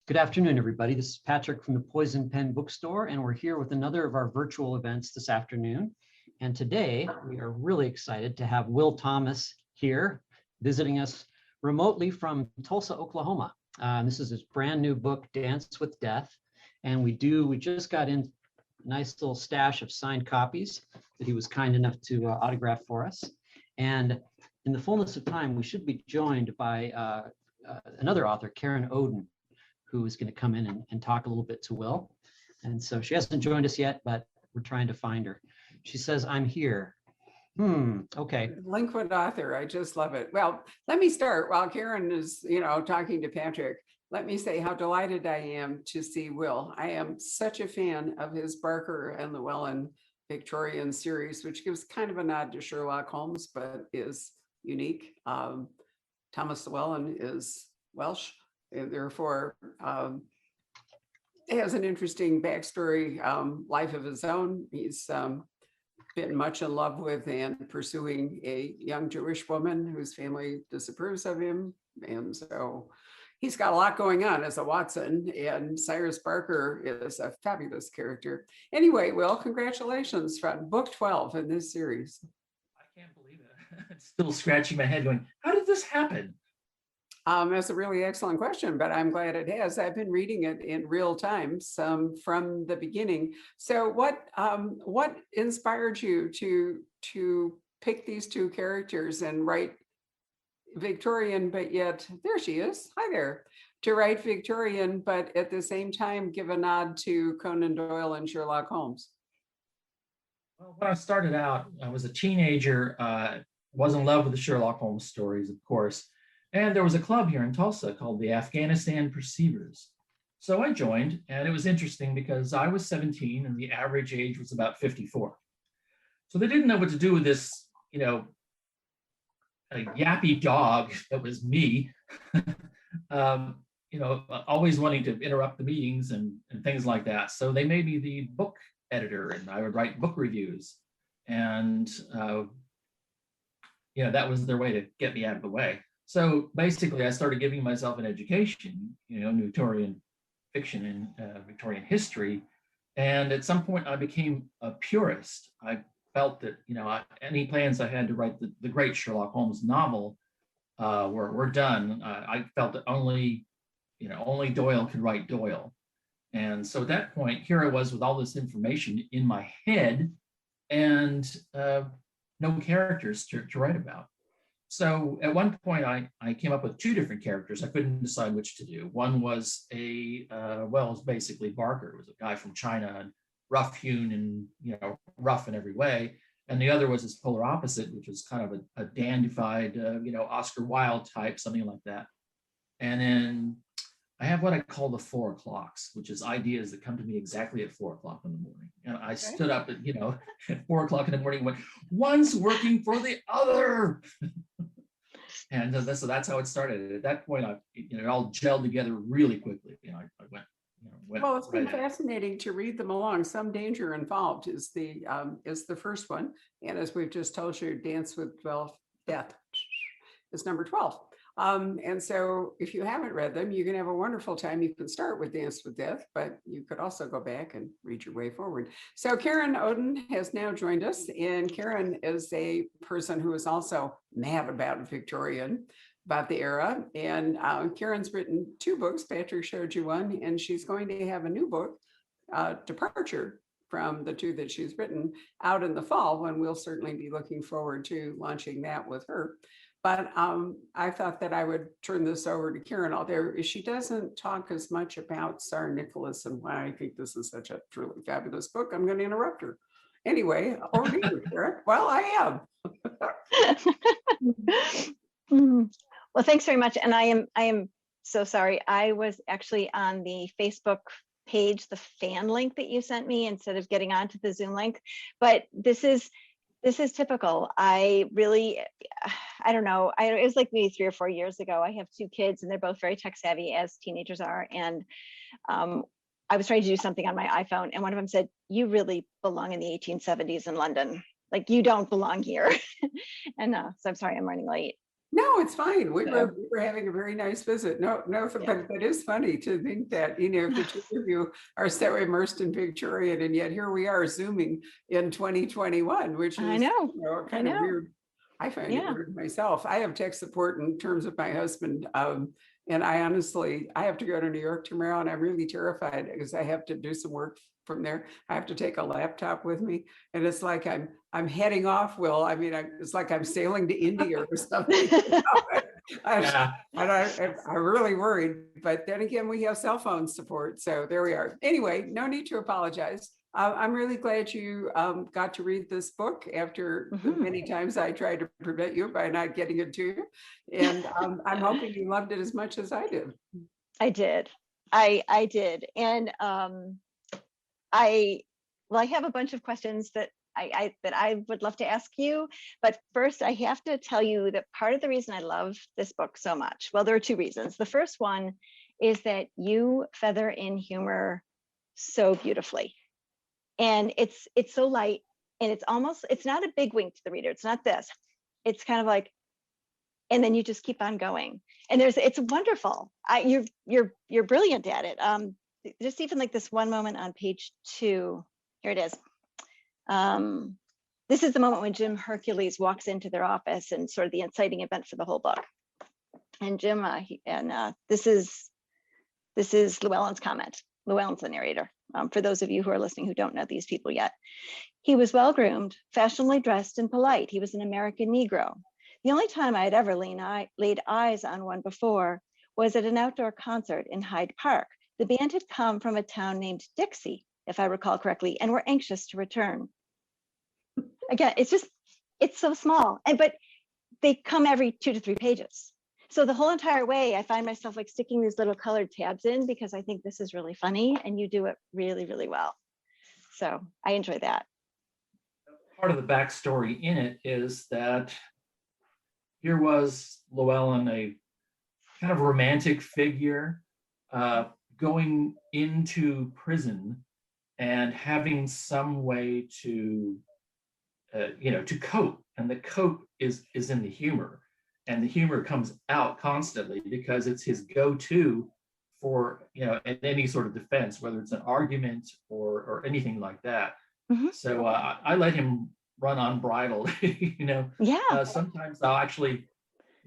Good afternoon, everybody. This is Patrick from the Poison Pen Bookstore, and we're here with another of our virtual events this afternoon. And today we are really excited to have Will Thomas here visiting us remotely from Tulsa, Oklahoma. This is his brand new book, Dance with Death. And we just got in a nice little stash of signed copies that he was kind enough to autograph for us. And in the fullness of time, we should be joined by another author, Karen Odden, who is going to come in and talk a little bit to Will. And so she hasn't joined us yet, but we're trying to find her. She says, I'm here. Okay. Liquid author, I just love it. Well, let me start while Karen is, talking to Patrick. Let me say how delighted I am to see Will. I am such a fan of his Barker and Llewellyn Victorian series, which gives kind of a nod to Sherlock Holmes, but is unique. Thomas Llewellyn is Welsh, and therefore has an interesting backstory, life of his own. He's been much in love with and pursuing a young Jewish woman whose family disapproves of him. And so he's got a lot going on as a Watson, and Cyrus Barker is a fabulous character. Anyway, Will, congratulations from book 12 in this series. I can't believe it. I'm still scratching my head going, how did this happen? That's a really excellent question, but I'm glad it has. I've been reading it in real time, from the beginning. So what inspired you to pick these two characters and write Victorian, but yet, there she is, hi there, to write Victorian, but at the same time give a nod to Conan Doyle and Sherlock Holmes? Well, when I started out, I was a teenager, was in love with the Sherlock Holmes stories, of course. And there was a club here in Tulsa called the Afghanistan Perceivers. So I joined, and it was interesting because I was 17 and the average age was about 54. So they didn't know what to do with this, a yappy dog that was me, always wanting to interrupt the meetings and things like that. So they made me the book editor, and I would write book reviews. And, that was their way to get me out of the way. So basically, I started giving myself an education, Victorian fiction and Victorian history. And at some point, I became a purist. I felt that, any plans I had to write the great Sherlock Holmes novel were done. I felt that only Doyle could write Doyle. And so at that point, here I was with all this information in my head and no characters to write about. So at one point, I came up with two different characters. I couldn't decide which to do. One was it was basically Barker. It was a guy from China, and rough-hewn and, rough in every way. And the other was his polar opposite, which was kind of a dandified, Oscar Wilde type, something like that. And then I have what I call the 4 o'clocks, which is ideas that come to me exactly at 4 o'clock in the morning. And I stood up at, at 4 o'clock in the morning and went, one's working for the other. And so that's how it started. At that point, it all gelled together really quickly. I went. Well, it's been fascinating to read them along. Some Danger Involved is the first one, and as we've just told you, Dance with Death is number 12. And so if you haven't read them, you can have a wonderful time. You can start with Dance with Death, but you could also go back and read your way forward. So Karen Odden has now joined us, and Karen is a person who is also mad about Victorian, about the era. And Karen's written 2 books. Patrick showed you one, and she's going to have a new book, Departure, from the 2 that she's written, out in the fall, when we'll certainly be looking forward to launching that with her. But I thought that I would turn this over to Karen. Although she doesn't talk as much about Tsar Nicholas and why I think this is such a truly fabulous book, I'm going to interrupt her. Anyway, over to you, Karen. Well, I am. Well, thanks very much. And I am so sorry. I was actually on the Facebook page, the fan link that you sent me, instead of getting onto the Zoom link. But this is typical. I don't know. It was like maybe 3 or 4 years ago. I have 2 kids and they're both very tech savvy, as teenagers are. And I was trying to do something on my iPhone, and one of them said, "You really belong in the 1870s in London. Like, you don't belong here." And so I'm sorry, I'm running late. No, it's fine. We Yeah. were having a very nice visit. No, but it is funny to think that, you know, the two of you are so immersed in Victorian, and yet here we are zooming in 2021, which I is, know, you know, I kind of know. weird. I find it Yeah. weird myself. I have tech support in terms of my husband. And I honestly, I have to go to New York tomorrow, and I'm really terrified because I have to do some work from there. I have to take a laptop with me, and it's like I'm heading off, Will. I mean, it's like I'm sailing to India or something. Yeah. I'm really worried, but then again, we have cell phone support, so there we are. Anyway, no need to apologize. I'm really glad you got to read this book after the many times I tried to prevent you by not getting it to you. And I'm hoping you loved it as much as I did. I did. I did. And I have a bunch of questions that I would love to ask you. But first, I have to tell you that part of the reason I love this book so much, well, there are two reasons. The first one is that you feather in humor so beautifully. And it's so light, and it's not a big wink to the reader. It's not this. It's kind of like, and then you just keep on going. And it's wonderful. You're brilliant at it. Just even like this one moment on page 2. Here it is. This is the moment when Jim Hercules walks into their office, and sort of the inciting event for the whole book. And Jim, this is Llewellyn's comment. Llewellyn's the narrator. For those of you who are listening who don't know these people yet. He was well-groomed, fashionably dressed, and polite. He was an American Negro. The only time I had ever laid eyes on one before was at an outdoor concert in Hyde Park. The band had come from a town named Dixie, if I recall correctly, and were anxious to return. Again, it's so small, but they come every 2 to 3 pages. So the whole entire way, I find myself like sticking these little colored tabs in because I think this is really funny, and you do it really, really well. So I enjoy that. Part of the backstory in it is that here was Llewellyn, a kind of romantic figure, going into prison and having some way to, to cope. And the cope is in the humor. And the humor comes out constantly because it's his go-to for, in any sort of defense, whether it's an argument or anything like that. Mm-hmm. So I let him run unbridled, Yeah. Sometimes I'll actually,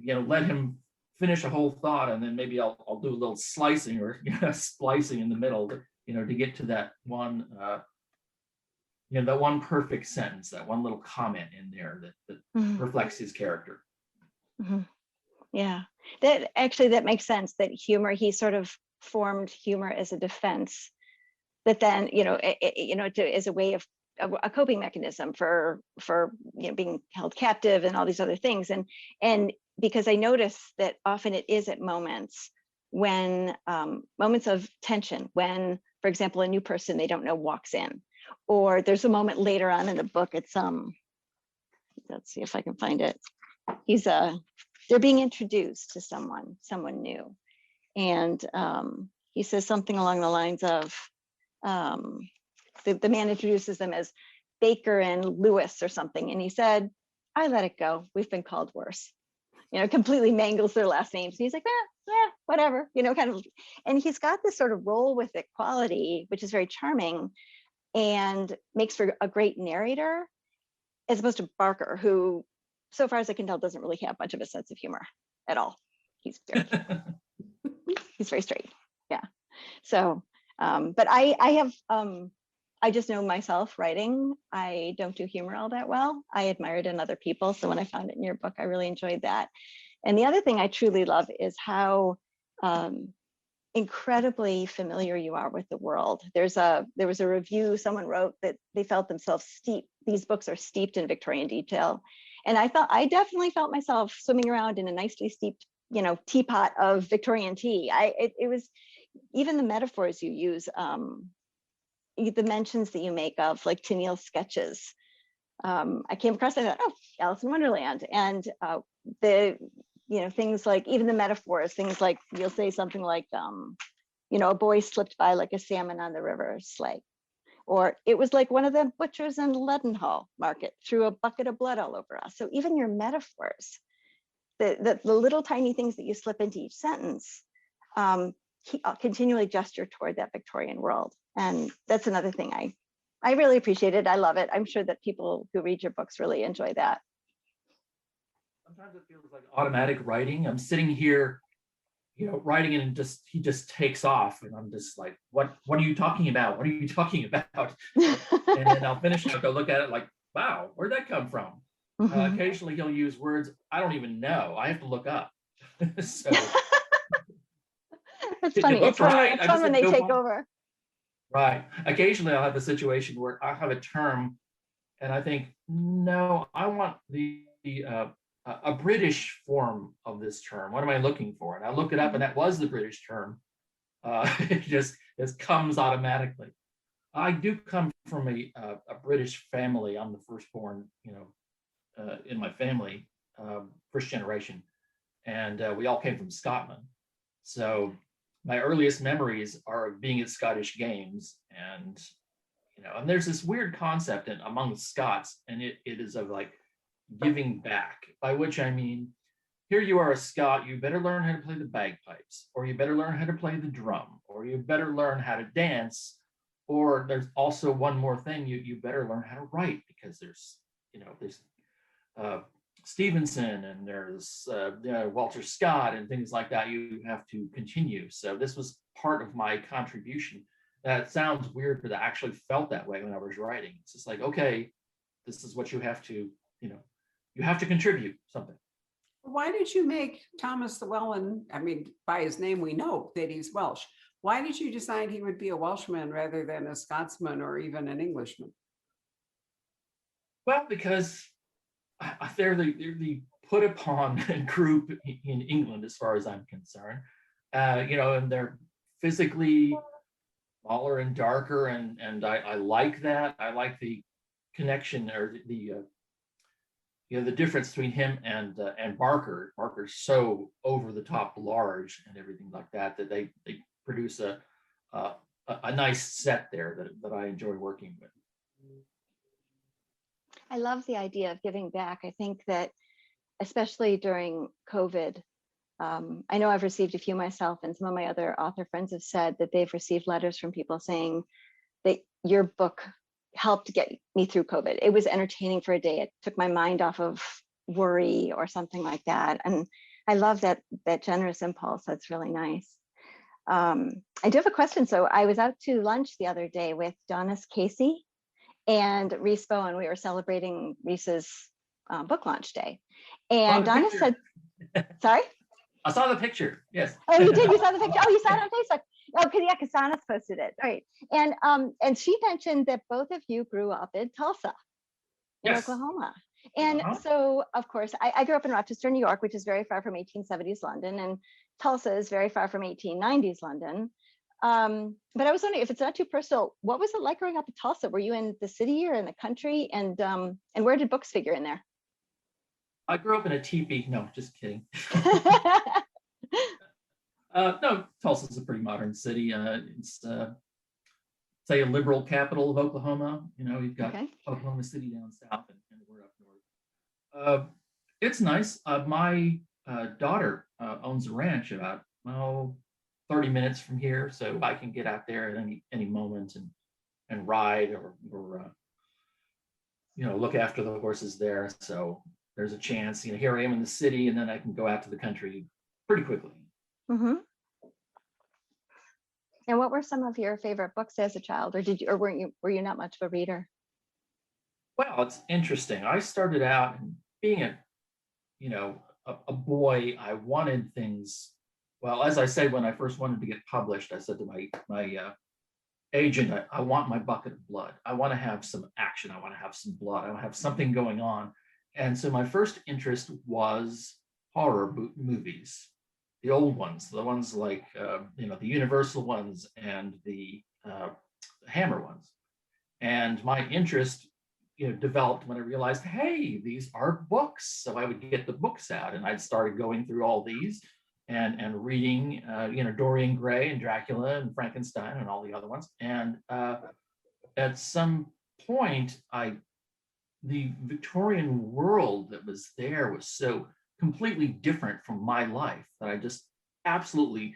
let him finish a whole thought, and then maybe I'll do a little slicing or splicing in the middle, to get to that one, that one perfect sentence, that one little comment in there that mm-hmm. reflects his character. Mm-hmm. Yeah, that makes sense. That humor, he sort of formed humor as a defense, that then as a way of a coping mechanism for being held captive and all these other things. And because I notice that often it is at moments when moments of tension, when, for example, a new person they don't know walks in, or there's a moment later on in the book. It's let's see if I can find it. They're being introduced to someone new, and he says something along the lines of, the man introduces them as Baker and Lewis or something, and he said, "I let it go. We've been called worse." Completely mangles their last names. And he's like, whatever, kind of. And he's got this sort of roll with it quality, which is very charming and makes for a great narrator, as opposed to Barker, who, so far as I can tell, doesn't really have much of a sense of humor at all. He's very straight. Yeah. So, but I just know myself writing, I don't do humor all that well. I admire it in other people. So when I found it in your book, I really enjoyed that. And the other thing I truly love is how incredibly familiar you are with the world. There was a review someone wrote that they felt themselves these books are steeped in Victorian detail. And I definitely felt myself swimming around in a nicely steeped, teapot of Victorian tea. It was, even the metaphors you use, the mentions that you make of like Tennille's sketches. I came across, I thought, oh, Alice in Wonderland. And the things like, even the metaphors, things like you'll say something like, a boy slipped by like a salmon on the river sleigh. Or it was like one of the butchers in Leadenhall Market threw a bucket of blood all over us. So even your metaphors the little tiny things that you slip into each sentence continually gesture toward that Victorian world. And that's another thing I really appreciate it. I love it. I'm sure that people who read your books really enjoy that. Sometimes it feels like automatic writing. I'm sitting here, writing and he just takes off, and I'm just like, what are you talking about? What are you talking about? And then I'll finish and I'll go look at it like, wow, where'd that come from? Mhm. Occasionally he'll use words I don't even know. I have to look up. So That's the funny. book It's fun, right, it's I fun just when have they to go take find- over. Right. Occasionally I'll have a situation where I have a term and I think, no, I want a British form of this term. What am I looking for? And I look it up, and that was the British term. It just comes automatically. I do come from a British family. I'm the firstborn, in my family, first generation, and we all came from Scotland. So my earliest memories are of being at Scottish games, and and there's this weird concept among Scots, and it is of like giving back, by which I mean, here you are a Scot, you better learn how to play the bagpipes, or you better learn how to play the drum, or you better learn how to dance, or there's also one more thing, you better learn how to write, because there's Stevenson, and there's Walter Scott and things like that. You have to continue. So this was part of my contribution. That sounds weird, but I actually felt that way when I was writing. It's just like, okay, this is what you have to, you have to contribute something. Why did you make Thomas Llewellyn? I mean, by his name, we know that he's Welsh. Why did you decide he would be a Welshman rather than a Scotsman or even an Englishman? Well, because they're the put upon group in England, as far as I'm concerned. And they're physically smaller and darker, and I like that. I like the connection, or the difference between him and Barker. Barker's so over the top large and everything like that they produce a nice set there that I enjoy working with. I love the idea of giving back. I think that especially during COVID, I know I've received a few myself, and some of my other author friends have said that they've received letters from people saying that your book helped get me through COVID. It was entertaining for a day. It took my mind off of worry or something like that. And I love that generous impulse. That's really nice. I do have a question. So I was out to lunch the other day with Donis Casey and Reese Bowen. We were celebrating Reese's book launch day. And Donis said, sorry? I saw the picture, yes. Oh, you did? You saw the picture? Oh, you saw it on Facebook. Okay, yeah, because Donis posted it. Right. And she mentioned that both of you grew up in Tulsa, in Yes. Oklahoma. And so, of course, I grew up in Rochester, New York, which is very far from 1870s London, and Tulsa is very far from 1890s London. But I was wondering, if it's not too personal, what was it like growing up in Tulsa? Were you in the city or in the country? And where did books figure in there? I grew up in a teepee. No, just kidding. No, Tulsa's a pretty modern city. It's say a liberal capital of Oklahoma. You've got Oklahoma City down south, and we're up north. It's nice. My daughter owns a ranch about 30 minutes from here, so I can get out there at any moment and ride or look after the horses there. So there's a chance. Here I am in the city, and then I can go out to the country pretty quickly. Mm-hmm. And what were some of your favorite books as a child, or were you not much of a reader? Well, it's interesting. I started out being a boy. I wanted things. Well, as I said, when I first wanted to get published, I said to my agent, I want my bucket of blood. I want to have some action. I want to have some blood. I want to have something going on. And so my first interest was horror movies, the old ones, the ones like the Universal ones and the Hammer ones. And my interest developed when I realized, hey, these are books. So I would get the books out, and I'd started going through all these and reading Dorian Gray and Dracula and Frankenstein and all the other ones. And at some point, the Victorian world that was there was so completely different from my life that I just absolutely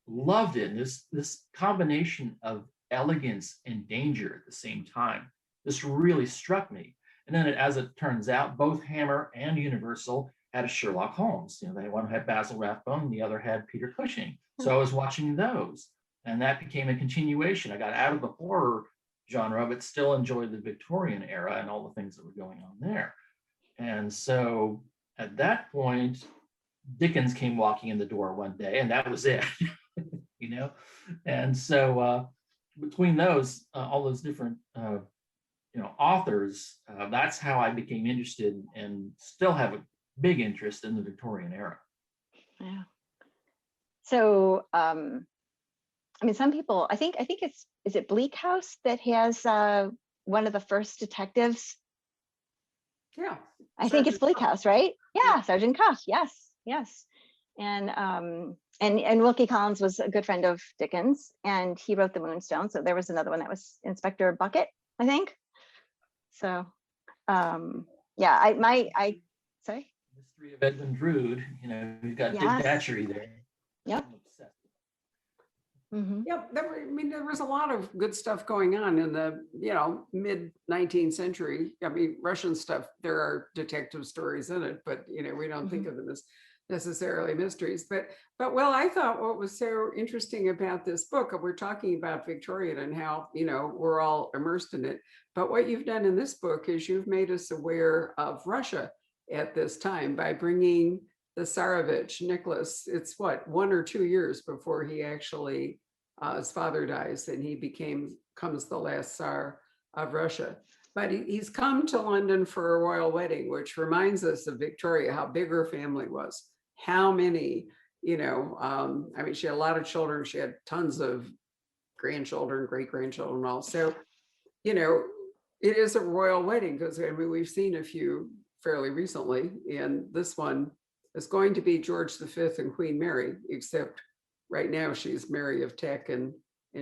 loved it. And this combination of elegance and danger at the same time, this really struck me. And then as it turns out, both Hammer and Universal had a Sherlock Holmes. They one had Basil Rathbone, and the other had Peter Cushing. So I was watching those, and that became a continuation. I got out of the horror genre, but still enjoyed the Victorian era and all the things that were going on there. And so at that point, Dickens came walking in the door one day, and that was it. And so between those, all those different authors, that's how I became interested and still have a big interest in the Victorian era. Yeah. So, some people, I think is it Bleak House that has one of the first detectives? Yeah. I think it's Bleak House, right? Yeah, Sergeant Cuff. Yes. And Wilkie Collins was a good friend of Dickens, and he wrote The Moonstone. So there was another one that was Inspector Bucket, I think. So, sorry. Mystery of Edmund Drood. We've got Dick Datchery there. Yep. Mm-hmm. Yep. There was a lot of good stuff going on in the, mid 19th century. Russian stuff, there are detective stories in it, but, we don't think of them as necessarily mysteries. But I thought what was so interesting about this book, we're talking about Victorian and how, we're all immersed in it. But what you've done in this book is you've made us aware of Russia at this time by bringing the Tsarevich, Nicholas. It's 1 or 2 years before he actually, his father dies, and he becomes the last Tsar of Russia. But he's come to London for a royal wedding, which reminds us of Victoria, how big her family was, how many, she had a lot of children. She had tons of grandchildren, great-grandchildren, all. So, it is a royal wedding because we've seen a few fairly recently, and this one is going to be George V and Queen Mary, except right now she's Mary of Teck and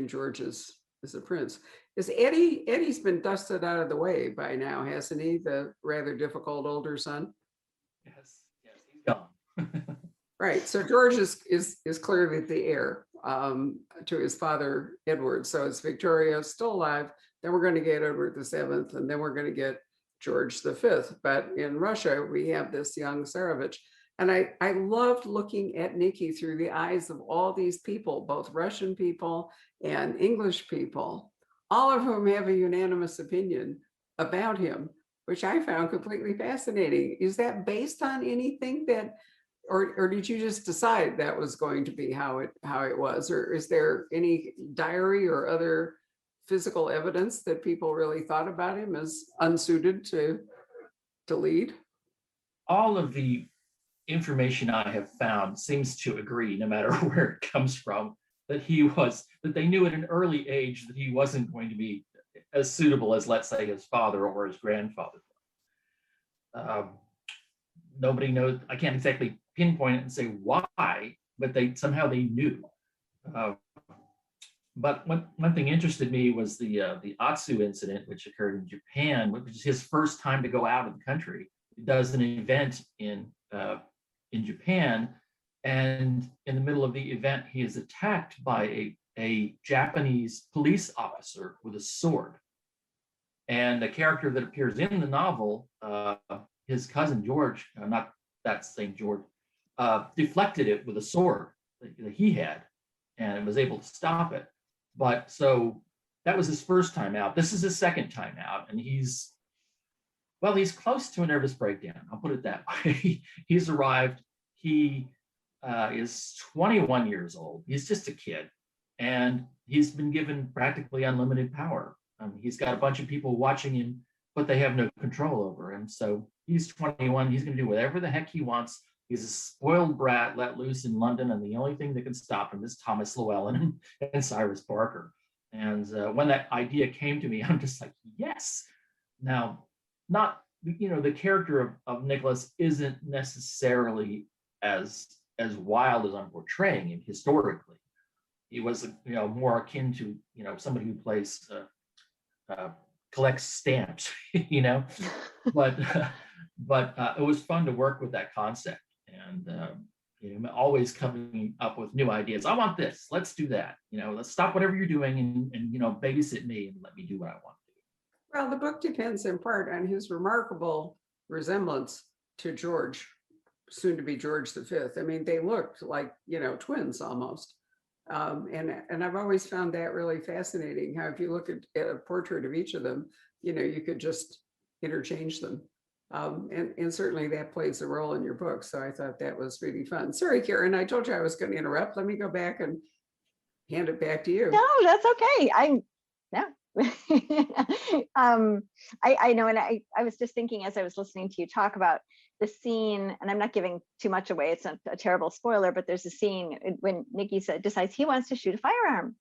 George is a prince. Eddie's been dusted out of the way by now, hasn't he? The rather difficult older son. Yes, he's gone. Right. So George is clearly the heir to his father, Edward. So it's Victoria still alive. Then we're going to get Edward VII, and then we're going to get George V. But in Russia, we have this young Tsarevich. And I loved looking at Nikki through the eyes of all these people, both Russian people and English people, all of whom have a unanimous opinion about him, which I found completely fascinating. Is that based on anything or did you just decide that was going to be how it was? Or is there any diary or other physical evidence that people really thought about him as unsuited to lead? All of the information I have found seems to agree, no matter where it comes from, that they knew at an early age that he wasn't going to be as suitable as, let's say, his father or his grandfather. Nobody knows. I can't exactly pinpoint it and say why, but they knew. But one thing interested me was the Atsu Incident, which occurred in Japan, which is his first time to go out of the country. He does an event in Japan, and in the middle of the event, he is attacked by a Japanese police officer with a sword. And the character that appears in the novel, his cousin George, not that same George, deflected it with a sword that he had, and was able to stop it. But so that was his first time out. This is his second time out, and he's close to a nervous breakdown. I'll put it that way. He's arrived. He is 21 years old. He's just a kid, and he's been given practically unlimited power. He's got a bunch of people watching him, but they have no control over him. So he's 21. He's going to do whatever the heck he wants. He's a spoiled brat let loose in London, and the only thing that can stop him is Thomas Llewellyn and Cyrus Barker. And when that idea came to me, I'm just like, yes. Now, not, the character of Nicholas isn't necessarily as wild as I'm portraying him historically. He was, more akin to, somebody who plays, collects stamps, but it was fun to work with that concept. and always coming up with new ideas. I want this. Let's do that. Let's stop whatever you're doing and babysit me and let me do what I want to do. Well, the book depends in part on his remarkable resemblance to George, soon to be George V. I mean, they looked like, twins almost. And I've always found that really fascinating, how if you look at a portrait of each of them, you could just interchange them. And certainly that plays a role in your book. So I thought that was really fun. Sorry, Karen, I told you I was going to interrupt. Let me go back and hand it back to you. No, that's okay. I know, and I was just thinking as I was listening to you talk about the scene, and I'm not giving too much away, it's not a terrible spoiler, but there's a scene when Nicky decides he wants to shoot a firearm,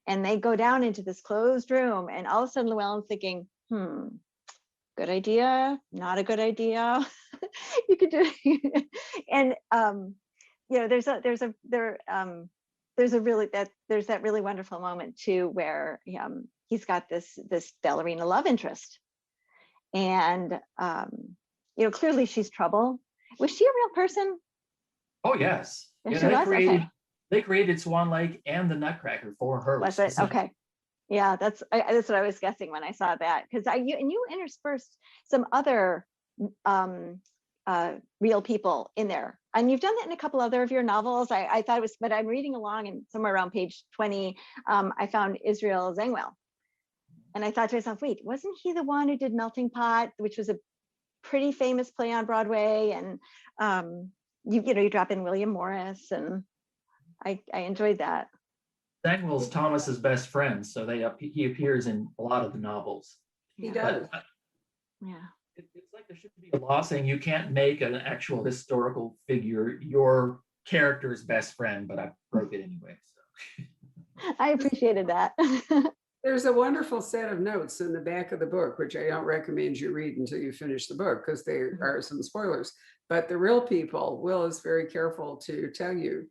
and they go down into this closed room, and all of a sudden Llewellyn's thinking, good idea, not a good idea. You could do and there's that really wonderful moment too where he's got this ballerina love interest, and clearly she's trouble. Was she a real person? Oh yes. Yeah, she was? They created Swan Lake and the Nutcracker for her. Was it? Okay. Yeah, that's what I was guessing when I saw that, because you interspersed some other real people in there, and you've done that in a couple other of your novels. I thought it was, but I'm reading along, and somewhere around page 20, I found Israel Zangwill, and I thought to myself, wait, wasn't he the one who did Melting Pot, which was a pretty famous play on Broadway? And you drop in William Morris, and I enjoyed that. Zangwill's Thomas's best friend, so he appears in a lot of the novels. He does. Yeah. It's like there should be a law saying you can't make an actual historical figure your character's best friend, but I broke it anyway. So I appreciated that. There's a wonderful set of notes in the back of the book, which I don't recommend you read until you finish the book, because there are some spoilers. But the real people, Will is very careful to tell you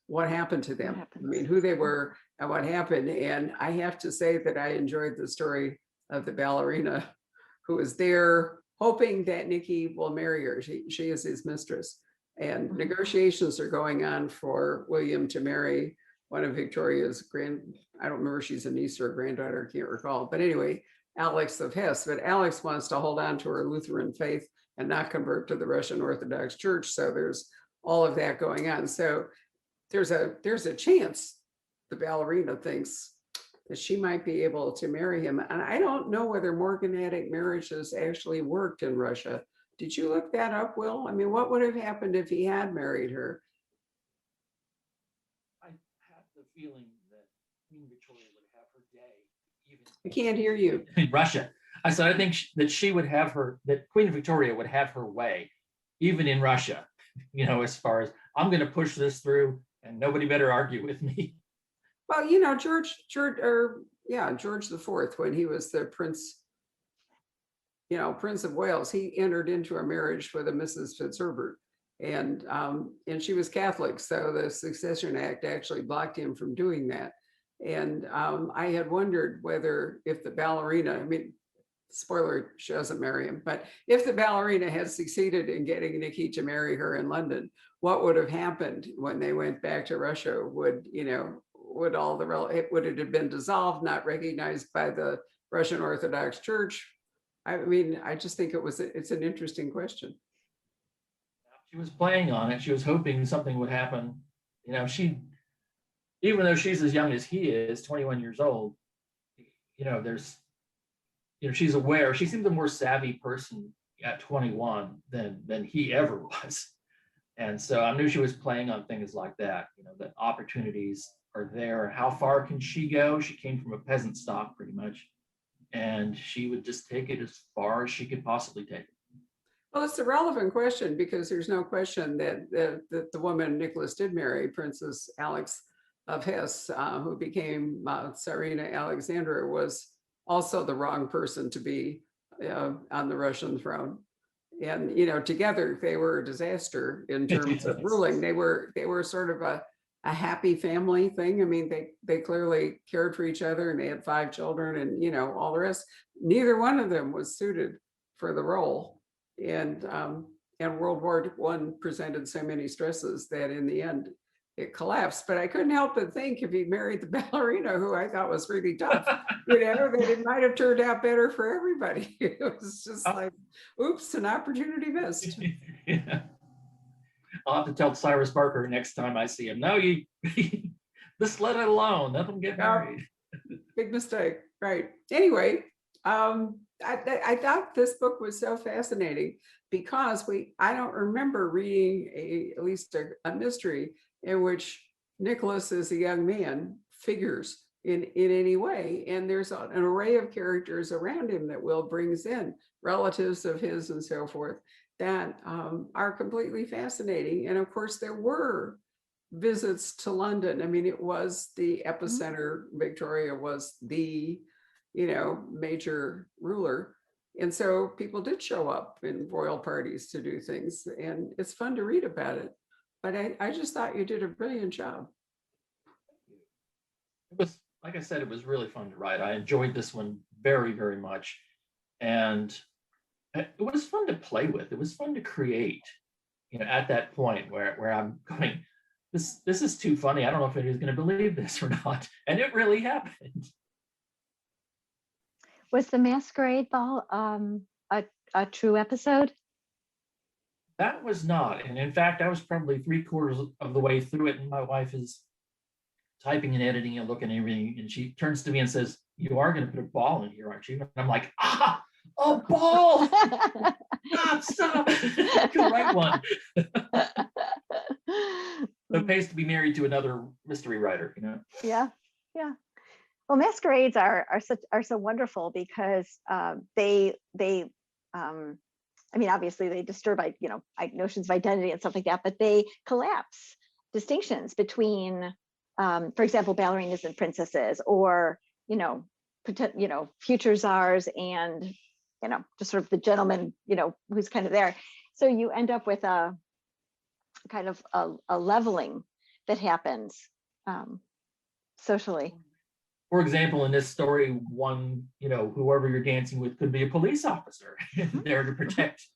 what happened to them. I mean, who they were and what happened. And I have to say that I enjoyed the story of the ballerina who is there hoping that Nicky will marry her. She is his mistress. And negotiations are going on for William to marry one of Victoria's I don't remember if she's a niece or a granddaughter, I can't recall. But anyway, Alex of Hesse. But Alex wants to hold on to her Lutheran faith and not convert to the Russian Orthodox Church. So there's all of that going on. So there's a chance the ballerina thinks that she might be able to marry him. And I don't know whether morganatic marriages actually worked in Russia. Did you look that up, Will? I mean, what would have happened if he had married her? I have the feeling that Queen Victoria would have her day. Even I can't hear you. in Russia. I think that Queen Victoria would have her way, even in Russia, as far as I'm going to push this through and nobody better argue with me. Well, George IV, when he was the Prince of Wales, he entered into a marriage with a Mrs. Fitzherbert, and she was Catholic, so the Succession Act actually blocked him from doing that. And I had wondered whether if the ballerina, I mean, spoiler, she doesn't marry him, but if the ballerina had succeeded in getting Nicky to marry her in London, what would have happened when they went back to Russia? Would it have been dissolved, not recognized by the Russian Orthodox Church? I mean, I just think it's an interesting question. She was playing on it. She was hoping something would happen. Even though she's as young as he is, 21 years old, she's aware. She seems a more savvy person at 21 than he ever was. And so I knew she was playing on things like that, that opportunities are there. How far can she go? She came from a peasant stock pretty much, and she would just take it as far as she could possibly take it. Well, it's a relevant question because there's no question that the woman Nicholas did marry, Princess Alex of Hesse, who became Tsarina Alexandra, was also the wrong person to be on the Russian throne. And together they were a disaster in terms of ruling. They were sort of a happy family thing. I mean, they clearly cared for each other, and they had 5 children, and all the rest. Neither one of them was suited for the role. And and World War I presented so many stresses that in the end it collapsed. But I couldn't help but think if he married the ballerina, who I thought was really tough, that it might have turned out better for everybody. It was just like, oops, an opportunity missed. Yeah. I'll have to tell Cyrus Barker next time I see him. No, you just let it alone. Let them get married. Big mistake, right? Anyway, I thought this book was so fascinating because I don't remember reading at least a mystery in which Nicholas as a young man figures in any way. And there's an array of characters around him that Will brings in, relatives of his and so forth, that are completely fascinating. And of course, there were visits to London. I mean, it was the epicenter. Victoria was the, major ruler. And so people did show up in royal parties to do things. And it's fun to read about it. But I just thought you did a brilliant job. It was, like I said, it was really fun to write. I enjoyed this one very, very much. And it was fun to play with. It was fun to create, at that point where I'm going, this is too funny. I don't know if anybody's going to believe this or not. And it really happened. Was the masquerade ball a true episode? That was not. And in fact, I was probably 3/4 of the way through it. And my wife is typing and editing and looking at everything. And she turns to me and says, "You are going to put a ball in here, aren't you?" And I'm like, a ball! Stop! I can write one. So it pays to be married to another mystery writer, Yeah. Well, masquerades are so wonderful because they obviously they disturb notions of identity and stuff like that, but they collapse distinctions between, for example, ballerinas and princesses, or future czars and just sort of the gentleman who's kind of there. So you end up with a kind of a leveling that happens socially. For example, in this story, one, whoever you're dancing with could be a police officer there to protect.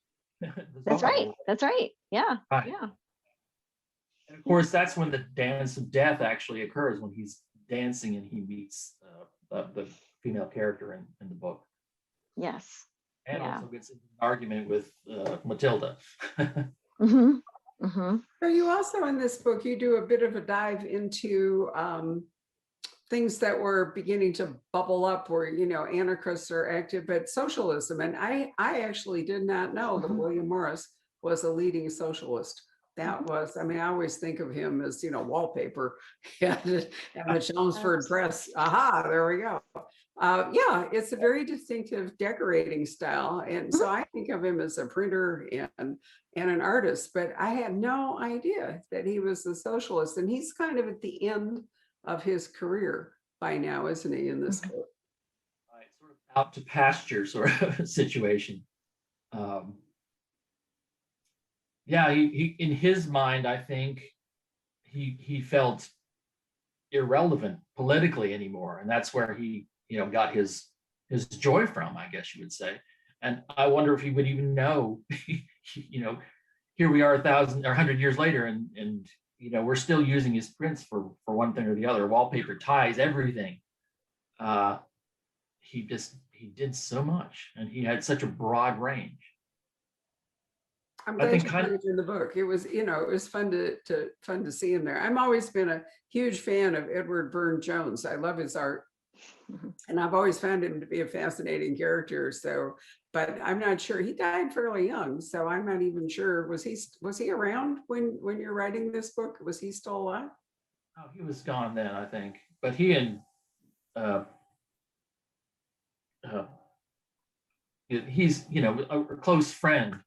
That's right. Yeah. Right. Yeah. And of course, that's when the dance of death actually occurs, when he's dancing and he meets the female character in the book. Yes. And Yeah. also gets into an argument with Matilda. Mm-hmm. Mm-hmm. So you also, in this book, you do a bit of a dive into things that were beginning to bubble up where, anarchists are active, but socialism. And I actually did not know that William Morris was a leading socialist. That was, I always think of him as, wallpaper and the Chelmsford Press. Aha, there we go. Yeah, it's a very distinctive decorating style. And so I think of him as a printer and an artist, but I had no idea that he was a socialist. And he's kind of at the end of his career by now, isn't he, in this book? Right, sort of out to pasture sort of situation. Yeah, he in his mind, I think he felt irrelevant politically anymore, and that's where he got his joy from, I guess you would say. And I wonder if he would even know, here we are 100 years later, and we're still using his prints for one thing or the other, wallpaper, ties, everything. He did so much, and he had such a broad range. I'm glad you put it in the book. It was, it was fun to see him there. I've always been a huge fan of Edward Burne-Jones. I love his art. And I've always found him to be a fascinating character. So, but I'm not sure. He died fairly young, so I'm not even sure. Was he around when you're writing this book? Was he still alive? Oh, he was gone then, I think. But he and he's a close friend.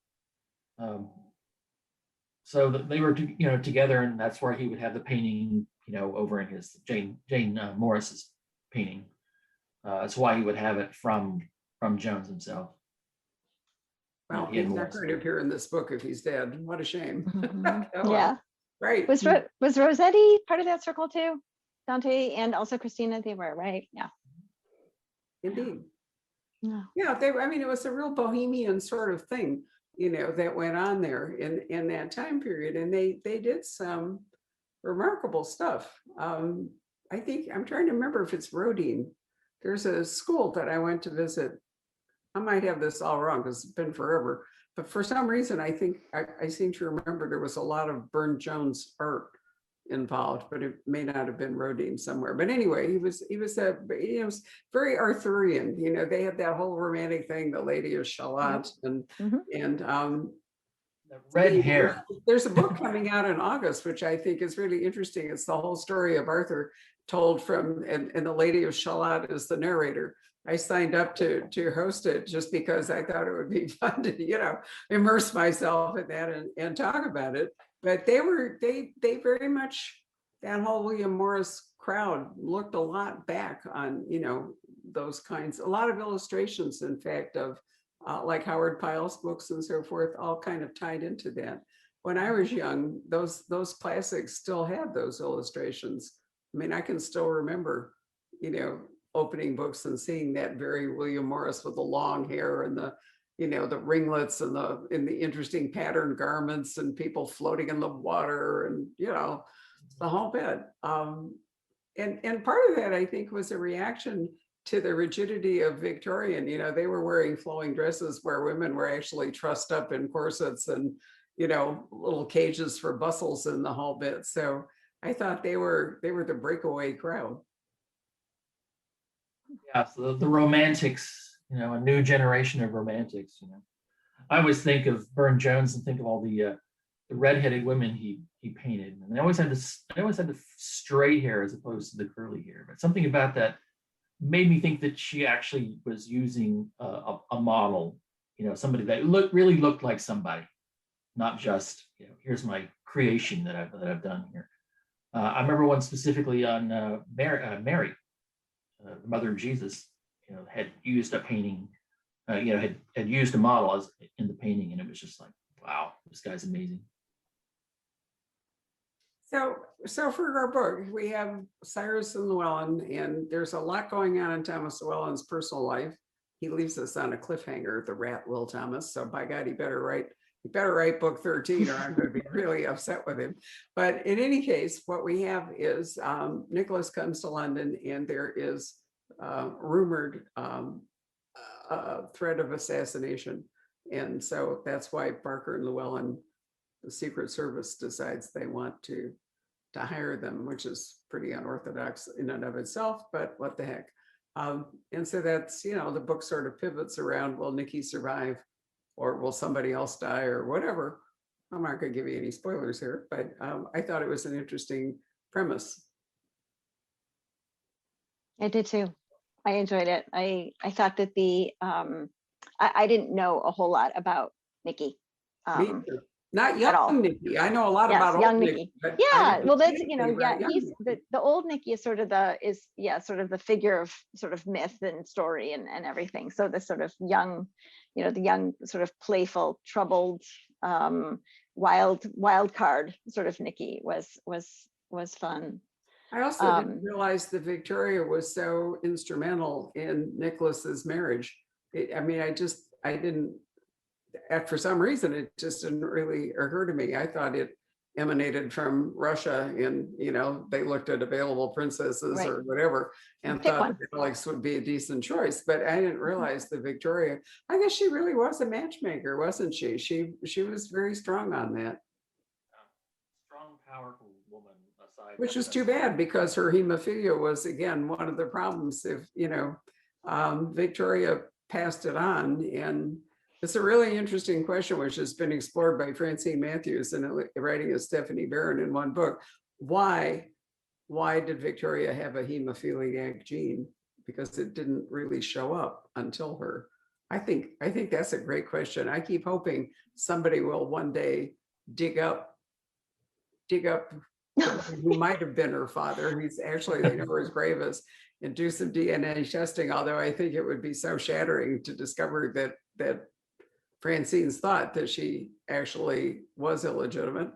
So they were together, and that's where he would have the painting over in his Jane Morris's painting. That's why he would have it from Jones himself. Well, he's not going to appear in this book if he's dead. What a shame. Mm-hmm. Yeah. Right. Was Rossetti part of that circle too? Dante and also Christina, they were, right? Yeah. Indeed. Yeah. Yeah, it was a real bohemian sort of thing. that went on there in that time period. And they did some remarkable stuff. I think I'm trying to remember if it's Rodin. There's a school that I went to visit. I might have this all wrong because it's been forever. But for some reason, I think I seem to remember there was a lot of Burne-Jones art involved, but it may not have been Rodin somewhere. But anyway, he was very Arthurian. They had that whole romantic thing, the Lady of Shalott, and The red hair. There's a book coming out in August, which I think is really interesting. It's the whole story of Arthur told from, and the Lady of Shalott is the narrator. I signed up to host it just because I thought it would be fun to, immerse myself in that and talk about it. But they very much, that whole William Morris crowd looked a lot back on, those kinds, a lot of illustrations, in fact, of like Howard Pyle's books and so forth, all kind of tied into that. When I was young, those classics still had those illustrations. I mean, I can still remember, opening books and seeing that very William Morris with the long hair and the ringlets and the interesting patterned garments and people floating in the water and the whole bit. And part of that, I think, was a reaction to the rigidity of Victorian. They were wearing flowing dresses where women were actually trussed up in corsets and little cages for bustles and the whole bit. So I thought they were the breakaway crowd. Yeah, so the romantics, a new generation of romantics. I always think of Burne-Jones and think of all the redheaded women he painted, and they always had the straight hair as opposed to the curly hair. But something about that made me think that she actually was using a model, somebody that really looked like somebody, not just here's my creation that I've done here. I remember one specifically on Mary. The mother of Jesus, had used a painting, had used a model as in the painting, and it was just like, wow, this guy's amazing. So for our book, we have Cyrus and Llewellyn, and there's a lot going on in Thomas Llewellyn's personal life. He leaves us on a cliffhanger, the rat Will Thomas. So by God, he better write book 13, or I'm going to be really upset with him. But in any case, what we have is Nicholas comes to London, and there is rumored threat of assassination. And so that's why Barker and Llewellyn, the Secret Service, decides they want to hire them, which is pretty unorthodox in and of itself, but what the heck. And so that's, the book sort of pivots around, will Nikki survive? Or will somebody else die, or whatever? I'm not going to give you any spoilers here, but I thought it was an interesting premise. I did too. I enjoyed it. I thought that I didn't know a whole lot about Nikki. Me too. Not at all. young Nikki. I know a lot Yes, about young old Nikki. but Yeah, well, that's about young he's Nikki. the old Nikki is sort of the figure of sort of myth and story and everything. So the sort of young, the young sort of playful, troubled, wild card sort of Nikki was fun. I also didn't realize that Victoria was so instrumental in Nicholas's marriage. I didn't. For some reason, it just didn't really occur to me. I thought it emanated from Russia, and they looked at available princesses Right. or whatever, and Pick thought one. that Alex would be a decent choice. But I didn't realize that Victoria. I guess she really was a matchmaker, wasn't she? She was very strong on that. Strong, powerful woman. Aside, Which is too bad, because her hemophilia was, again, one of the problems. If Victoria passed it on. And it's a really interesting question, which has been explored by Francine Matthews and writing of Stephanie Barron in one book. Why did Victoria have a hemophiliac gene? Because it didn't really show up until her. I think that's a great question. I keep hoping somebody will one day dig up who might have been her father. He's actually, they know where his grave is, and do some DNA testing. Although I think it would be so shattering to discover that Francine's thought that she actually was illegitimate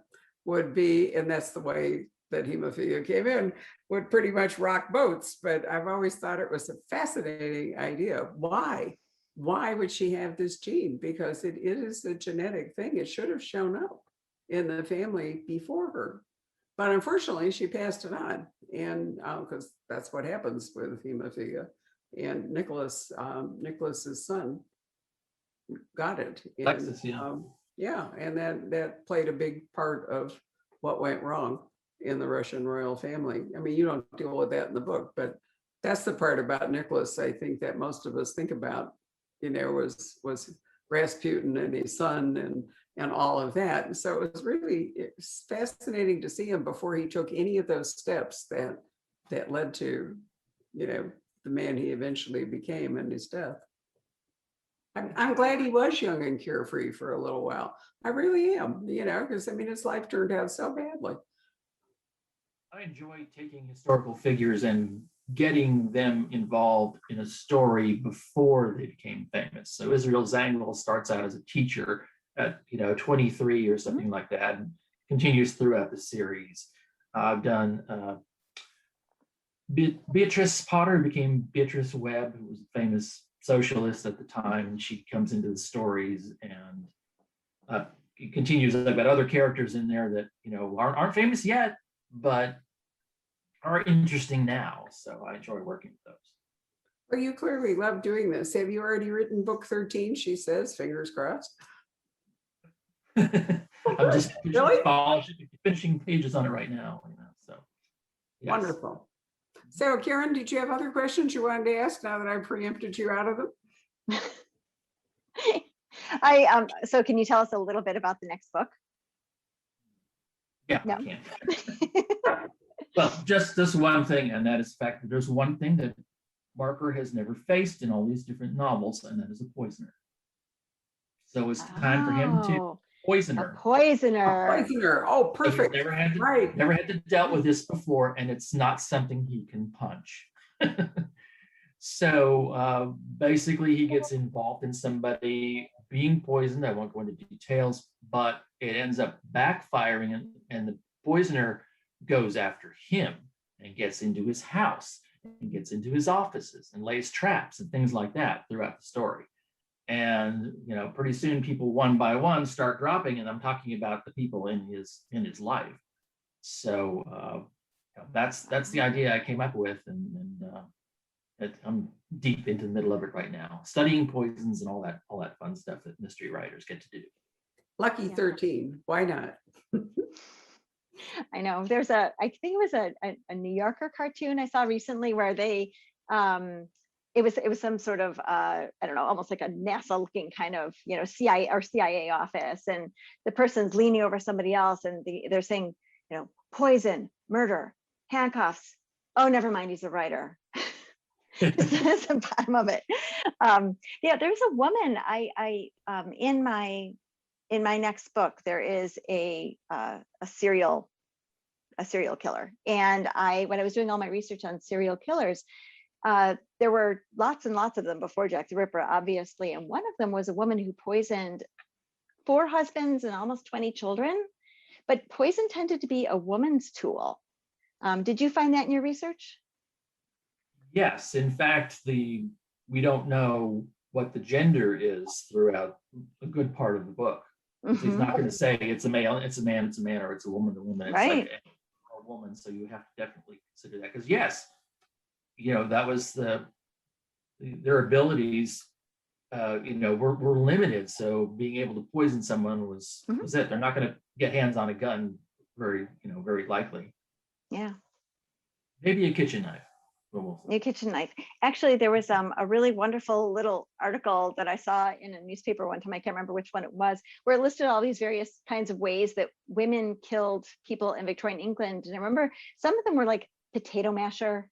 would be, and that's the way that hemophilia came in, would pretty much rock boats. But I've always thought it was a fascinating idea. Why? why would she have this gene? Because it is a genetic thing. It should have shown up in the family before her. But unfortunately, she passed it on. And because that's what happens with hemophilia. And Nicholas's son got it. And, Alexis, yeah. yeah, and that played a big part of what went wrong in the Russian royal family. I mean, you don't deal with that in the book, but that's the part about Nicholas, I think, that most of us think about, was Rasputin and his son and all of that. And so it's fascinating to see him before he took any of those steps that led to, the man he eventually became and his death. I'm glad he was young and carefree for a little while. I really am, because his life turned out so badly. I enjoy taking historical figures and getting them involved in a story before they became famous. So Israel Zangwill starts out as a teacher at 23 or something like that, and continues throughout the series. I've done Beatrice Potter became Beatrice Webb, who was a famous socialist at the time, and she comes into the stories, and it continues. I've got other characters in there that aren't famous yet, but are interesting now. So I enjoy working with those. Well, you clearly love doing this. Have you already written book 13? She says, fingers crossed. I'm just Really? finishing pages on it right now. So yes. Wonderful. So Karen, did you have other questions you wanted to ask now that I preempted you out of them? So can you tell us a little bit about the next book? Yeah, No. I can. Well, just this one thing, and that is the fact that there's one thing that Barker has never faced in all these different novels, and that is a poisoner. So it's time for him to poisoner. A poisoner. Poisoner. Oh, perfect. Never had to dealt with this before, and it's not something he can punch. So basically, he gets involved in somebody being poisoned. I won't go into details, but it ends up backfiring, and the poisoner goes after him and gets into his house and gets into his offices and lays traps and things like that throughout the story. And pretty soon people one by one start dropping, and I'm talking about the people in his life. So that's the idea I came up with, and I'm deep into the middle of it right now, studying poisons and all that fun stuff that mystery writers get to do. Lucky 13. Why not? I know there's I think it was a New Yorker cartoon I saw recently where they it was some sort of I don't know, almost like a NASA looking kind of CIA office, and the person's leaning over somebody else, and they're saying poison, murder, handcuffs. Oh, never mind, he's a writer. That's the bottom of it. Yeah, there's a woman I in my next book, there is a serial killer. And when I was doing all my research on serial killers, there were lots and lots of them before Jack the Ripper, obviously. And one of them was a woman who poisoned 4 husbands and almost 20 children. But poison tended to be a woman's tool. Did you find that in your research? Yes. In fact, we don't know what the gender is throughout a good part of the book. Mm-hmm. He's not going to say it's a male, it's a man, or it's a woman, It's right. Like a woman. So you have to definitely consider that, because yes, that was their abilities, were limited. So being able to poison someone was it. They're not going to get hands on a gun very likely. Yeah. Maybe a kitchen knife. New kitchen knife. Actually, there was a really wonderful little article that I saw in a newspaper one time. I can't remember which one it was, where it listed all these various kinds of ways that women killed people in Victorian England. And I remember some of them were like potato masher.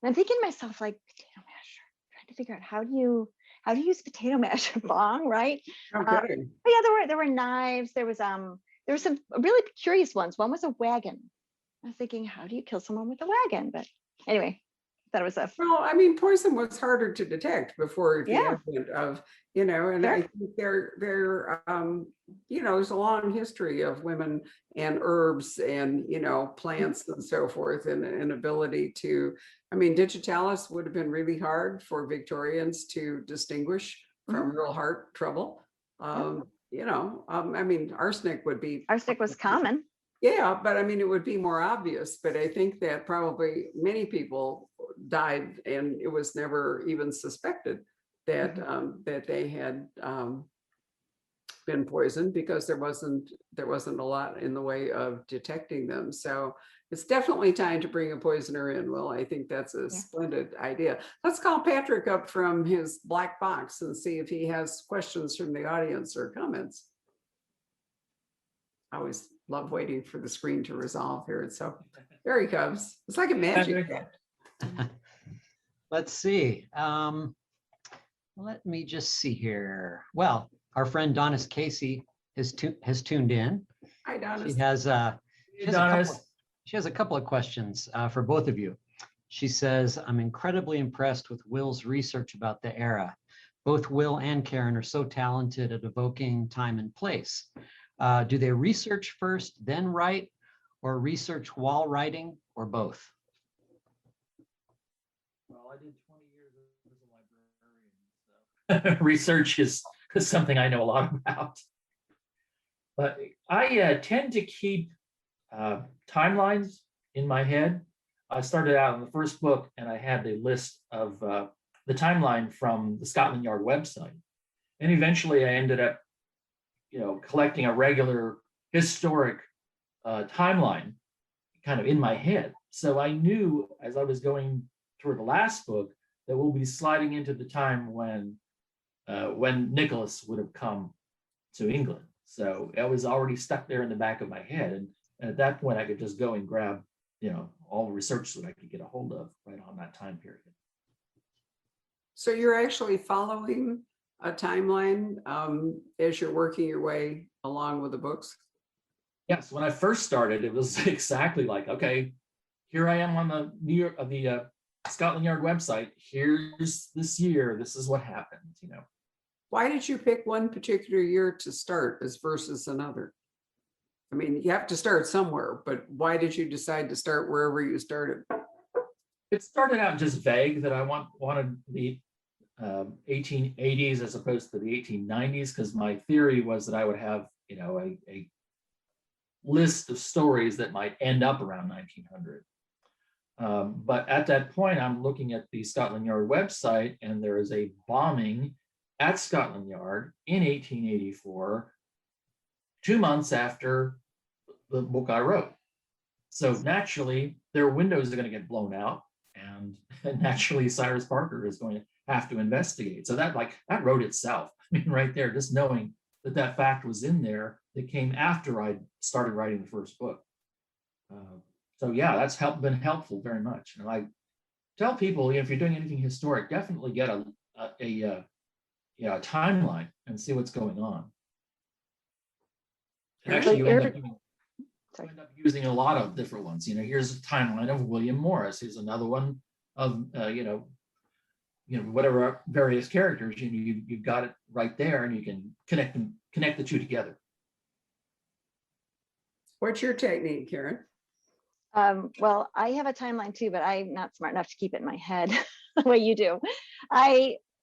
And I'm thinking to myself, like, potato masher, trying to figure out how do you use potato masher? Bong, right? Okay. But yeah, there were knives. There was some really curious ones. One was a wagon. I was thinking, how do you kill someone with a wagon? But anyway. That was well, I mean, poison was harder to detect before the advent of, and sure. I think there's a long history of women and herbs and, plants and so forth, and an ability to, digitalis would have been really hard for Victorians to distinguish from real heart trouble. You know, I mean, arsenic would be. Arsenic was common. Yeah, but I mean, it would be more obvious, but I think that probably many people died and it was never even suspected that that they had been poisoned because there wasn't a lot in the way of detecting them. So it's definitely time to bring a poisoner in. Well, I think that's a splendid idea. Let's call Patrick up from his black box and see if he has questions from the audience or comments. I always love waiting for the screen to resolve here. So there he comes. It's like a magic trick. Let's see. Let me just see here. Well, our friend Donis Casey has tuned in. Hi, Donis. She has a couple of questions for both of you. She says, I'm incredibly impressed with Will's research about the era. Both Will and Karen are so talented at evoking time and place. Do they research first, then write, or research while writing, or both? Well, I did 20 years as a librarian, so research is something I know a lot about. But I tend to keep timelines in my head. I started out in the first book and I had a list of the timeline from the Scotland Yard website. And eventually I ended up, collecting a regular historic timeline kind of in my head. So I knew as I was going toward the last book that we'll be sliding into the time when Nicholas would have come to England. So I was already stuck there in the back of my head. And at that point, I could just go and grab, all the research that I could get a hold of right on that time period. So you're actually following a timeline as you're working your way along with the books? Yes, when I first started, it was exactly like, okay, here I am on the Scotland Yard website. Here's this year. This is what happened, Why did you pick one particular year to start as versus another? I mean, you have to start somewhere, but why did you decide to start wherever you started? It started out just vague that I wanted the 1880s as opposed to the 1890s, because my theory was that I would have, a list of stories that might end up around 1900. But at that point, I'm looking at the Scotland Yard website, and there is a bombing at Scotland Yard in 1884, 2 months after the book I wrote. So naturally, their windows are going to get blown out, and naturally, Cyrus Parker is going to have to investigate. So that wrote itself. I mean, right there, just knowing that fact was in there that came after I started writing the first book. So yeah, that's been helpful very much. And I tell people, if you're doing anything historic, definitely get a timeline and see what's going on. And actually, you end up using a lot of different ones. Here's a timeline of William Morris. Here's another one of whatever various characters. You've got it right there, and you can connect the two together. What's your technique, Karen? Well, I have a timeline too, but I'm not smart enough to keep it in my head the way you do.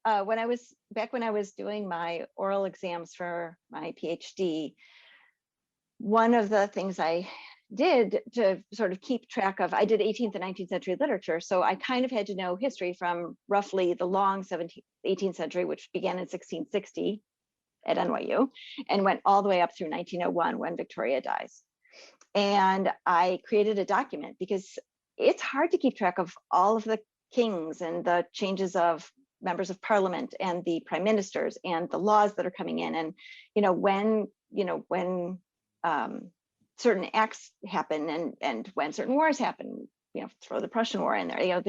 When I was doing my oral exams for my PhD, one of the things I did to sort of keep track of, I did 18th and 19th century literature. So I kind of had to know history from roughly the long 18th century, which began in 1660 at NYU and went all the way up through 1901 when Victoria dies. And I created a document because it's hard to keep track of all of the kings and the changes of members of parliament and the prime ministers and the laws that are coming in. And, when certain acts happen and when certain wars happen, throw the Prussian War in there,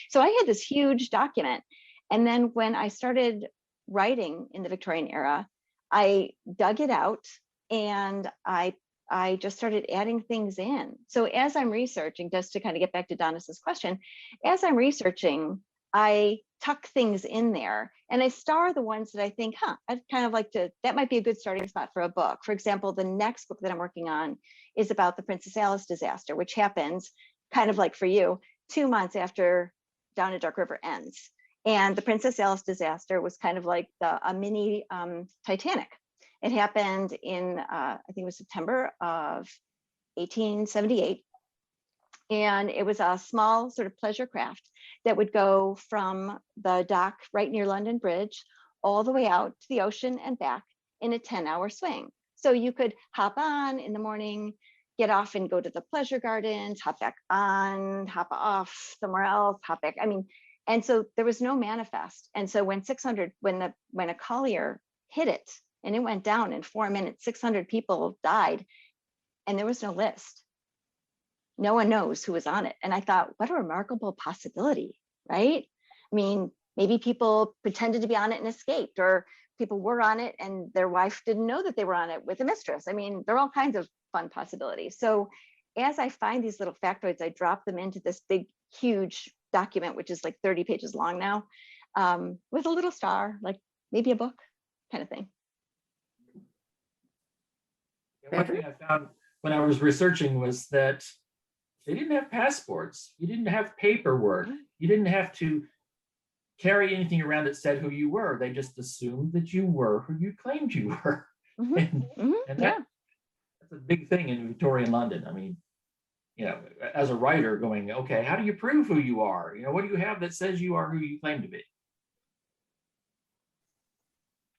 so I had this huge document. And then when I started writing in the Victorian era, I dug it out and I just started adding things in. So as I'm researching, just to kind of get back to Donis's question, as I'm researching, I tuck things in there and I star the ones that I think, I'd kind of like that might be a good starting spot for a book. For example, the next book that I'm working on is about the Princess Alice disaster, which happens kind of like for you, 2 months after Down a Dark River ends. And the Princess Alice disaster was kind of like a mini Titanic. It happened in, I think it was September of 1878. And it was a small sort of pleasure craft that would go from the dock right near London Bridge all the way out to the ocean and back in a 10-hour swing. So you could hop on in the morning, get off and go to the pleasure gardens, hop back on, hop off somewhere else, hop back. I mean, and so there was no manifest. And so when a collier hit it and it went down in 4 minutes, 600 people died, and there was no list. No one knows who was on it. And I thought, what a remarkable possibility, right? I mean, maybe people pretended to be on it and escaped, or people were on it and their wife didn't know that they were on it with a mistress. I mean, there are all kinds of fun possibilities. So as I find these little factoids, I drop them into this big, huge document, which is like 30 pages long now, with a little star, like maybe a book kind of thing. One thing I found when I was researching was that they didn't have passports. You didn't have paperwork. You didn't have to carry anything around that said who you were. They just assumed that you were who you claimed you were. And that's a big thing in Victorian London. I mean, you know, as a writer going, okay, how do you prove who you are? You know, what do you have that says you are who you claim to be?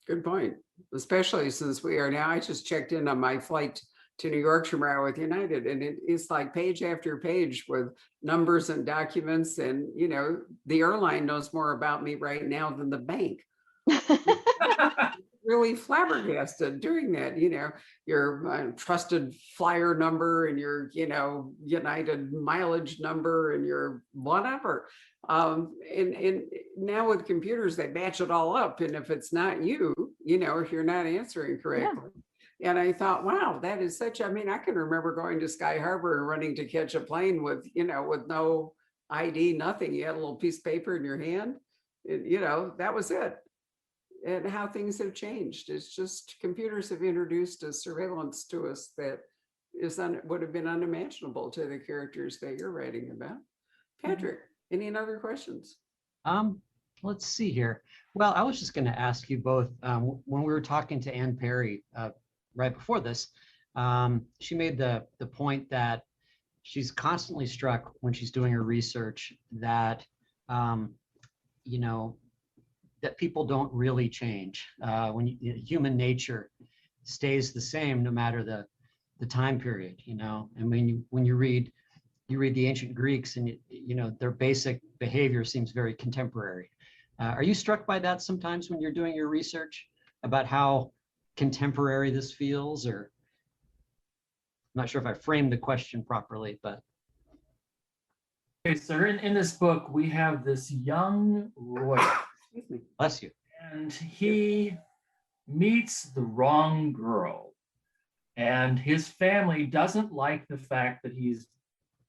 Good point. Especially since we are now, I just checked in on my flight to New York tomorrow with United, and it's like page after page with numbers and documents. And, you know, the airline knows more about me right now than the bank. Really flabbergasted doing that, you know, your trusted flyer number and your, you know, United mileage number and your whatever. And now with computers, they match it all up. And if it's not you, you know, if you're not answering correctly. Yeah. And I thought, wow, that is such, I mean, I can remember going to Sky Harbor and running to catch a plane with, you know, with no ID, nothing. You had a little piece of paper in your hand, you know, that was it. And how things have changed. It's just computers have introduced a surveillance to us that would have been unimaginable to the characters that you're writing about. Patrick, any other questions? Let's see here. Well, I was just going to ask you both, when we were talking to Ann Perry right before this, she made the point that she's constantly struck when she's doing her research that, you know, that people don't really change. Human nature stays the same no matter the time period, you know. And when you read the ancient Greeks, and you know their basic behavior seems very contemporary. Are you struck by that sometimes when you're doing your research about how contemporary this feels? Or I'm not sure if I framed the question properly, but. Okay, sir, in this book, we have this young lawyer. Bless you. And he meets the wrong girl. And his family doesn't like the fact that he's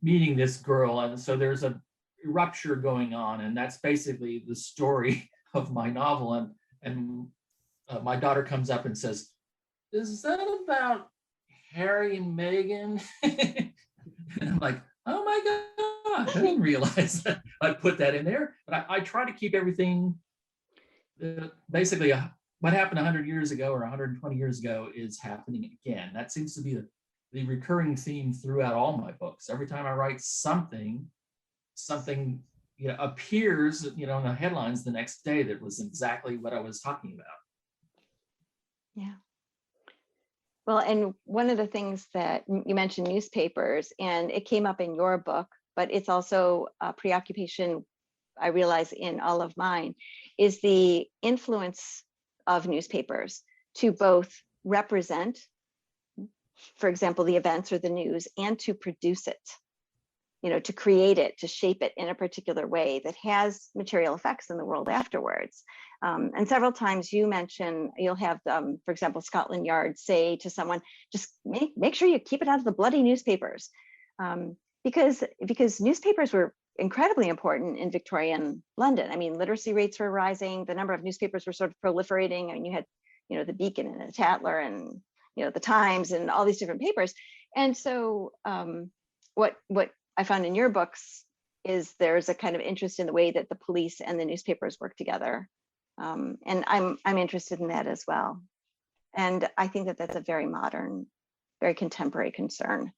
meeting this girl. And so there's a rupture going on. And that's basically the story of my novel. And my daughter comes up and says, "Is that about Harry and Meghan?" And I'm like, oh my God, I didn't realize that I put that in there. But I try to keep everything. Basically, what happened 100 years ago or 120 years ago is happening again. That seems to be the recurring theme throughout all my books. Every time I write something, you know, appears, you know, in the headlines the next day that was exactly what I was talking about. Yeah. Well, and one of the things that you mentioned newspapers, and it came up in your book, but it's also a preoccupation I realize in all of mine, is the influence of newspapers to both represent, for example, the events or the news, and to produce it, you know, to create it, to shape it in a particular way that has material effects in the world afterwards. And several times you mention, you'll have, for example, Scotland Yard say to someone, just make sure you keep it out of the bloody newspapers. Because newspapers were incredibly important in Victorian London. I mean, literacy rates were rising, the number of newspapers were sort of proliferating. I mean, you had, you know, the Beacon and the Tatler and, you know, the Times and all these different papers. And so what I found in your books there's a kind of interest in the way that the police and the newspapers work together. And I'm interested in that as well. And I think that that's a very modern, very contemporary concern,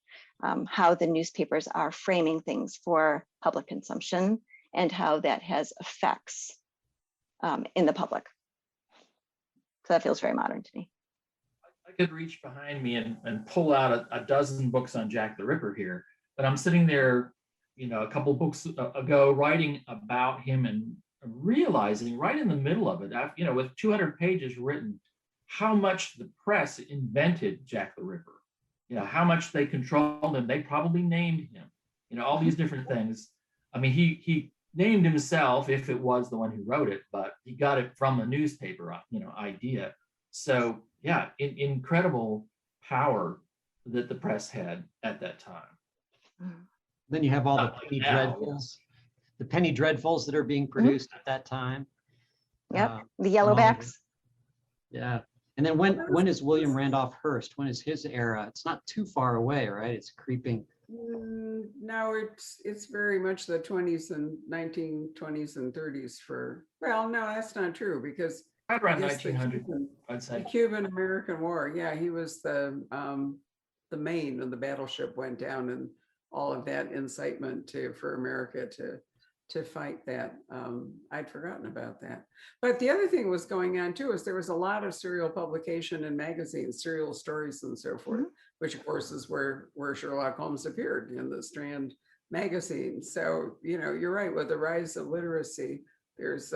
how the newspapers are framing things for public consumption and how that has effects in the public. So that feels very modern to me. I could reach behind me and pull out a dozen books on Jack the Ripper here, but I'm sitting there, a couple books ago writing about him and realizing right in the middle of it, with 200 pages written, how much the press invented Jack the Ripper, how much they controlled him. They probably named him, all these different things. I mean, he named himself if it was the one who wrote it, but he got it from a newspaper, idea. So yeah, incredible power that the press had at that time. Then you have all the Not like penny now. dreadfuls, the penny dreadfuls that are being produced at that time. Yep, the yellowbacks. Yeah. And then when is William Randolph Hearst? When is his era? It's not too far away, right? It's creeping. No, it's very much the 20s and 1920s and 30s no, that's not true, because Right around I guess 1900, I'd the say. Cuban-American War, yeah, he was the Maine, and the battleship went down, and all of that incitement for America to fight that. I'd forgotten about that. But the other thing was going on too is there was a lot of serial publication in magazines, serial stories and so forth, which of course is where Sherlock Holmes appeared, in the Strand magazine. So, you're right, with the rise of literacy, there's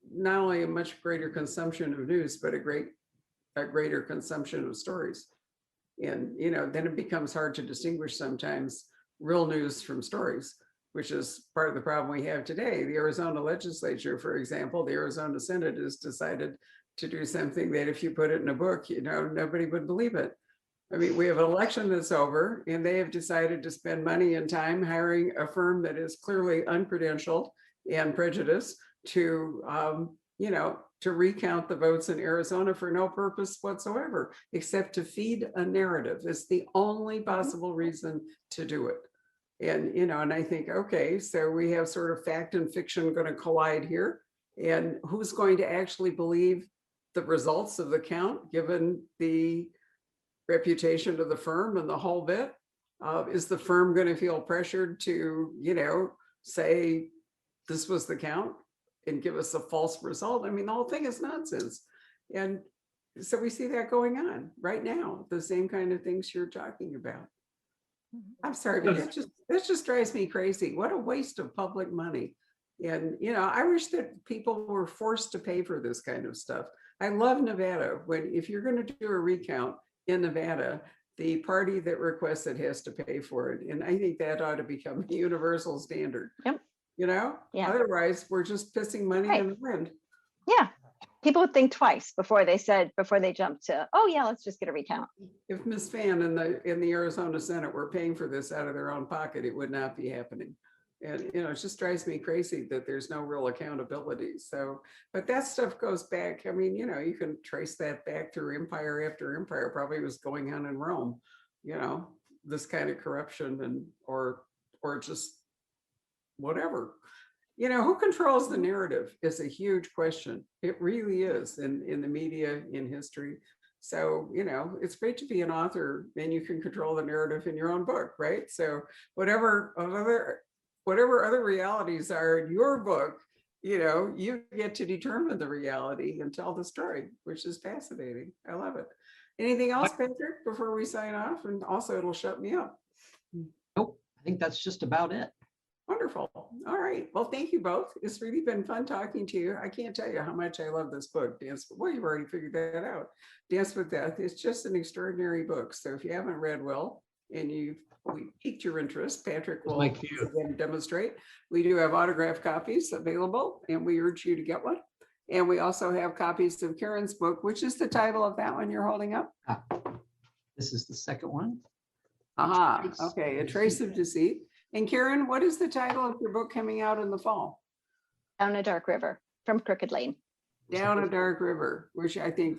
not only a much greater consumption of news, but a greater consumption of stories. And, then it becomes hard to distinguish sometimes real news from stories, which is part of the problem we have today. The Arizona legislature, for example, the Arizona Senate has decided to do something that if you put it in a book, nobody would believe it. I mean, we have an election that's over, and they have decided to spend money and time hiring a firm that is clearly uncredentialed and prejudiced to recount the votes in Arizona for no purpose whatsoever, except to feed a narrative. It's the only possible reason to do it. And, and I think, okay, so we have sort of fact and fiction going to collide here. And who's going to actually believe the results of the count, given the reputation of the firm and the whole bit? Is the firm going to feel pressured to, say this was the count and give us a false result? I mean, the whole thing is nonsense. And so we see that going on right now, the same kind of things you're talking about. I'm sorry, but that just drives me crazy. What a waste of public money. And, I wish that people were forced to pay for this kind of stuff. I love Nevada. If you're going to do a recount in Nevada, the party that requests it has to pay for it. And I think that ought to become a universal standard. Yep. Yeah. Otherwise, we're just pissing money in the wind. Yeah. People would think twice before they jumped to, oh yeah, let's just get a recount. If Ms. Fan in the Arizona Senate were paying for this out of their own pocket, it would not be happening. And, it just drives me crazy that there's no real accountability. So, but that stuff goes back. I mean, you can trace that back through empire after empire, probably was going on in Rome, this kind of corruption or just whatever. Who controls the narrative is a huge question. It really is in the media, in history. So, it's great to be an author and you can control the narrative in your own book, right? So whatever other realities are in your book, you get to determine the reality and tell the story, which is fascinating. I love it. Anything else, Patrick, before we sign off? And also it'll shut me up. Nope, I think that's just about it. Wonderful. All right. Well, thank you both. It's really been fun talking to you. I can't tell you how much I love this book, Well, you've already figured that out. Dance with Death. It's just an extraordinary book. So if you haven't read Will and we piqued your interest, Patrick will again demonstrate. We do have autographed copies available and we urge you to get one. And we also have copies of Karen's book. Which is the title of that one you're holding up? This is the second one. Aha. Okay. A Trace of Deceit. And Karen, what is the title of your book coming out in the fall? Down a Dark River from Crooked Lane. Down a Dark River, which I think,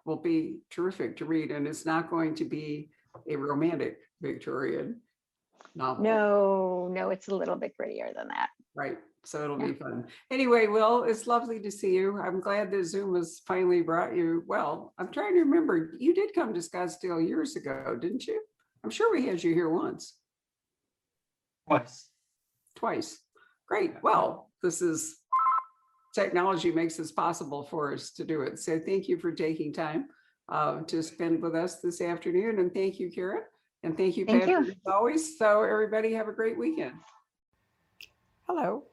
will be terrific to read. And it's not going to be a romantic Victorian. novel. No, it's a little bit grittier than that. Right. So it'll Yeah. be fun. Anyway, Will, it's lovely to see you. I'm glad that Zoom has finally brought you. Well, I'm trying to remember. You did come to Scottsdale years ago, didn't you? I'm sure we had you here once, Twice. twice. Great. Well, this is technology makes this possible for us to do it. So thank you for taking time to spend with us this afternoon. And thank you, Karen. And thank you, Thank you. Patrick, as always. So everybody have a great weekend. Hello.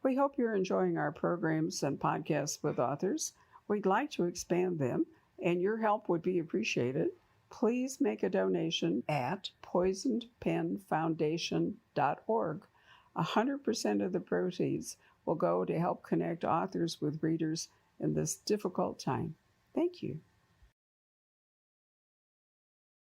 We hope you're enjoying our programs and podcasts with authors. We'd like to expand them, and your help would be appreciated. Please make a donation at poisonedpenfoundation.org. 100% of the proceeds will go to help connect authors with readers in this difficult time. Thank you.